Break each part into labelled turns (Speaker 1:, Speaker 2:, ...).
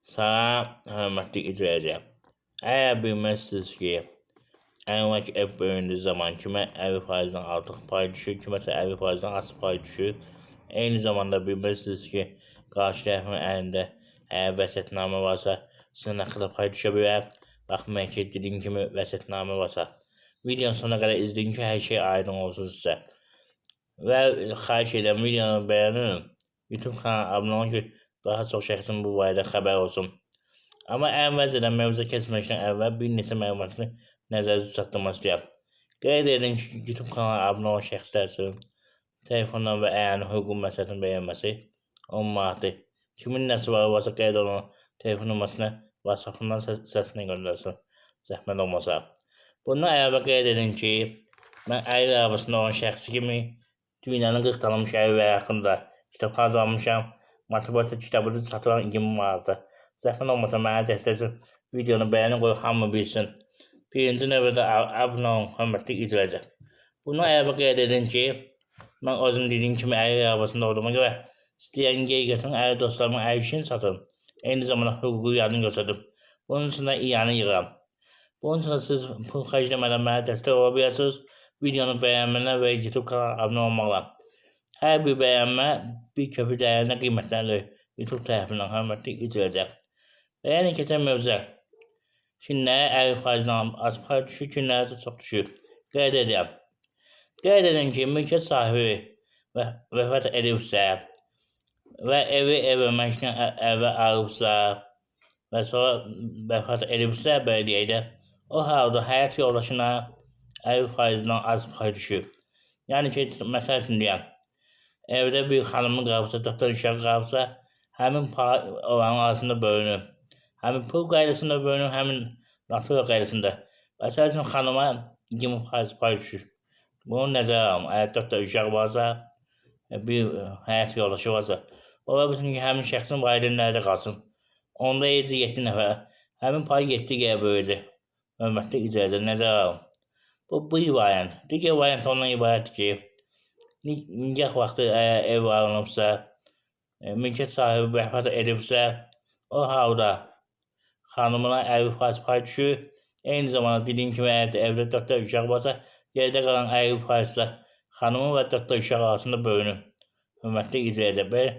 Speaker 1: Salam, hörmətli izləyicilər. Əgər bilməzsiniz ki, əmlak ev bölündüyü zaman kimə 50%-dən artıq pay düşür, kiməsə 50%-dən az pay düşür. Eyni zamanda bilməzsiniz ki, qarşı tərəfin əlində əgər vəsiyyətnamə varsa, sizə nə qədər pay düşə bilər. Baxmayın ki, dediyim kimi vəsiyyətnamə varsa. Videonun sonuna qədər izləyin ki, hər şey aydın olsun sizə. Və xahiş edirəm, videonu bəyənin. YouTube kanalına abunə olun ki, daha çox şəxsin bu barədə xəbər olsun. Amma əvvəlcədən mövzuya keçməmişdən əvvəl bir neçə məlumatı nəzərinizə çatdırmaq istəyirəm. Qeyd edin ki, YouTube kanalına abunə olan şəxslər üçün telefondan və əyani hüquq məsələsini bəyənməsi 10 manatdır. Kimin nəsi varsa qeyd olun, telefon nömrəsini WhatsApp-dan səsinə göndərsin. Zəhmət olmasa. Bundan əvvəl qeyd edin ki, mən əyri arabasında olan şəxsi kimi dünyanın 40 tanınmış əyri haqqında kitab hazırlamışam. Motivasiya kitabını satılan 20 manatdır. Zəhmət olmasa mənə dəstək üçün videonu bəyənin qoyub hamı bilsin. Birinci növbədə abunə olun, hörmətli izləyicilər. Bunu əvvəl qeyd edin ki, mən özüm dediyim kimi əyri arabasında olduğuma görə istəyən geri götürün, əyri dostlarımın əyri işini satın. Eyni zamanda hüquqi yardım göstərdim. Bunun üçün də iyanı yığıram. Bunun üçün də siz pul xərcləmədən mənə dəstək ola bilirsiniz. Videonu bəyənməklə və YouTube kanalına abunə olmaqla. Hər bir bəyənmə bir köpük dəyərində qiymətləndirir YouTube tərəfindən, hörmətli izləyicilər. Və yəni keçən mövzuya kimlərə 50%-dən az pay düşür, kimlərə çox düşür. Qeyd edirəm. Qeyd edin ki, mülkiyyət sahibi vəfat edibsə və evi verməklə əvvəl alıbsa və sonra vəfat edibsə bəlediyyədə, o halda həyat yoldaşına 50%-dən az pay düşür. Yəni ki, məsəl üçün deyəm, evdə bir xanımın qalıbsa, 4 uşaq qalıbsa, həmin pay oranın arasında bölünür. Həmin pul qaydasında bölünür, həmin natura qaydasında. Məsəl üçün xanıma 20% pay düşür. Bunu nəzərə alın. Əgər 4 uşaq varsa, bir həyat yoldaşı varsa, ola bilsin ki, həmin şəxsin valideynləri qalsın. Onda 7 nəfər. Həmin payı 7 yerə böləcək. Hörmətli izləyicilər, nəzərə alın. Bu bir variant. Digər variant ondan ibarətdir ki, nikah vaxtı əgər ev alınıbsa, mülkiyyət sahibi vəfat edibsə, o halda xanımına 50% pay düşür. Eyni zamanda dediyim kimi əgər evdə 4 uşaq varsa, yerdə qalan 50% xanımın və 4 uşaq arasında bölünür. Hörmətli izləyicilər, belə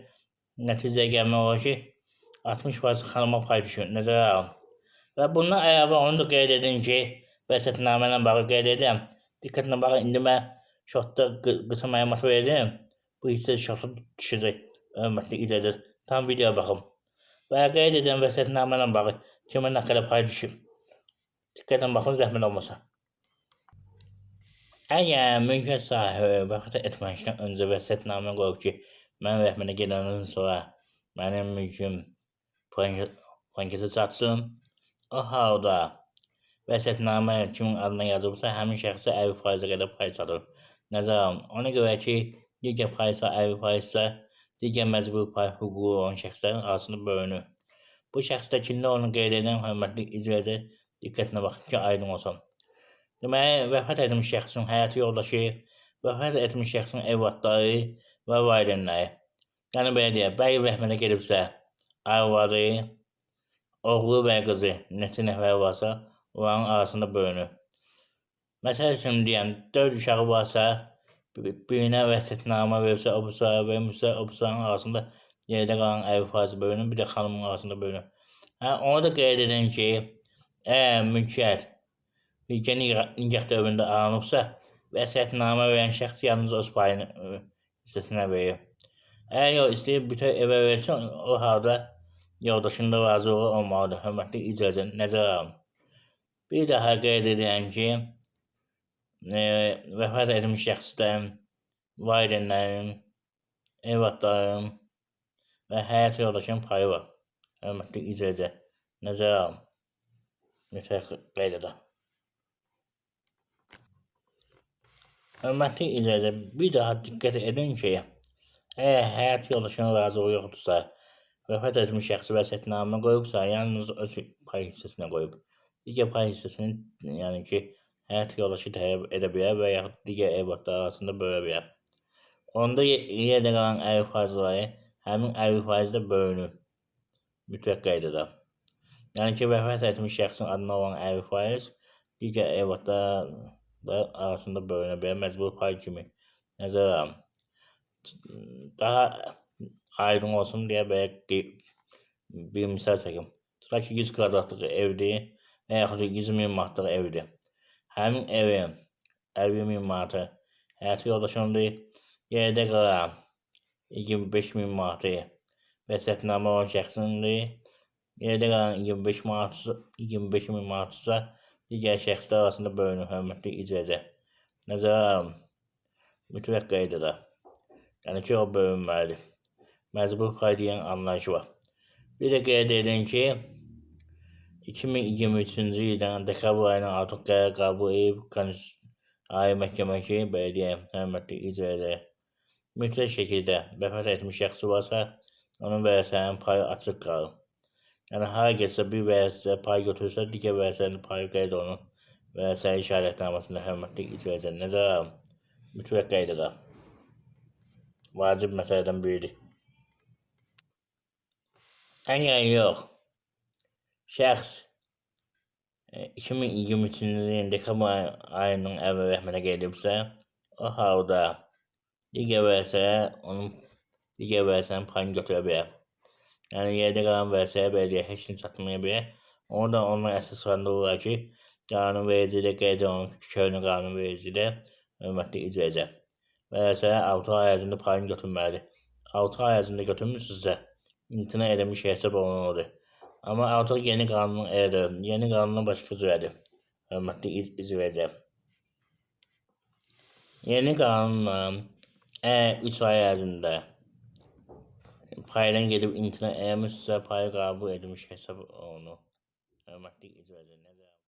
Speaker 1: nəticəyə gəlmək olar ki, 60% xanıma pay düşür. Nəzərə alın. Və bundan əlavə onu da qeyd edin ki, vəsiyyətnamə ilə bağlı qeyd edirəm. Diqqətlə baxın, indi mən şortda qısa məlumat verdim. Bu hissə şortda düşəcək. Hörmətli izləyicilər, tam videoya baxın. Və qeyd edən vəsiyyətnamə ilə bağlı kimə nə qədər pay düşür. Diqqətlə baxın, zəhmət olmasa. Əgər mülkiyyət sahibi vəfat etməkdən öncə vəsiyyətnamə qoyub ki, mən rəhmətə gedəndən sonra mənim mülküm plankəsə çatsın, o halda vəsiyyətnamə kimin adına yazılıbsa, həmin şəxsə 50%-ə qədər pay çatır. Nəzərə alın. Ona görə ki, digər paysa 50%-sə, digər məcburi pay hüququ olan şəxslərin arasında bölünür. Bu şəxsdə kimdə onu qeyd edən hörmətli izləyicilər, diqqətlə baxın ki, aydın olsun. Deməli, vəfat etmiş şəxsin həyat yoldaşı, vəfat etmiş şəxsin evlatları və valideynləri. Yəni belə deyək, bəy rəhmətə gedibsə, arvadı, oğlu və qızı, neçə nəfər varsa, onların arasında bölünür. Məsəl üçün deyəm, 4 uşağı varsa, birinə vəsiyyətnamə verirsə, o birisi vermirsə, o birisinin arasında yerdə qalan 50% bölünür, bir də xanımın arasında bölünür. Onu da qeyd edin ki, əgər mülkiyyət nikah dövründə alınıbsa, vəsiyyətnamə verən şəxs yalnız öz payını hissəsinə verir. Əgər yox, istəyir bütün evə versin, o halda yoldaşının da razılığı olmalıdır. Hörmətli izləyicilər, nəzərə alın. Bir daha qeyd edirəm ki, vəfat etmiş şəxslərin, valideynlərin, evlatların və həyat yoldaşının payı var. Hörmətli izləyicilər, nəzərə alın. Mütləq qeyd edin. Hörmətli izləyicilər, bir daha diqqət edin ki, əgər həyat yoldaşının razılığı yoxdursa, vəfat etmiş şəxsi vəsiyyətnamə qoyubsa, yalnız öz pay hissəsinə qoyub. Digər pay hissəsini, yəni ki, həyat yoldaşı tələb edə bilər və yaxud digər evlatlar arasında bölə bilər. Onda yerdə qalan 50%-ləri həmin 50%-də bölünür. mütləq qaydada. Yəni ki, vəfat etmiş şəxsin adına olan 50% digər evlatlar arasında bölünə bilər məcbur pay kimi nəzərə alın. Daha aydın olsun deyə belə bir misal çəkim. Tutaq ki, 100 kvadratlıq evdir və yaxud da 100.000 manatlıq evdir. Həmin evin 50.000 manatı həyat yoldaşındır. Yerdə qalan 25.000 manatı vəsiyyətnamə olan şəxsindir. Yerdə qalan 25.000 manatsa digər şəxslər arasında bölünür, hörmətli icracı. Nəzərə alın, mütləq qaydada. Yəni ki, o bölünməlidir. Məcbur pay deyən anlayışı var. Bir də qeyd edin ki, 2023-cü ildən dekabr ayının artıq qərar qəbul edib Ali Məhkəmə ki, belə deyəm, hörmətli icracı, mütləq şəkildə vəfat etmiş şəxsi varsa, onun vərəsənin payı açıq qalır. Yəni, hara getsə bir vərəsə pay götürürsə, digər vərəsənin payı qeyd olunur. Vərəsə işarətnaməsində hörmətli icracı nəzərə alın, mütləq qaydada. Vacib məsələdən biridir. Əgər yox, şəxs 2023-cü ilin dekabr ayının əvvəl rəhmətə gedibsə, o halda digər vərəsənin payını götürə bilər. Yəni, yerdə qalan vərəsəyə belə heç kim çatmaya bilər. Onu da ondan əsaslandırırlar ki, qanunvericidə qeyd olunur, köhnə qanunvericidə hörmətli icracı. Vərəsəyə 6 ay ərzində payını götürməlidir. 6 ay ərzində götürmürsünüzsə, imtina edilmiş hesab olunurdur. Amma artıq yeni qanun edir. Yeni qanunla başqa cürədir, hörmətli icracı. Yeni qanunla 3 ay ərzində paydan gedib imtina edilmişsə, payı qəbul edilmiş hesab olunur, hörmətli icracı.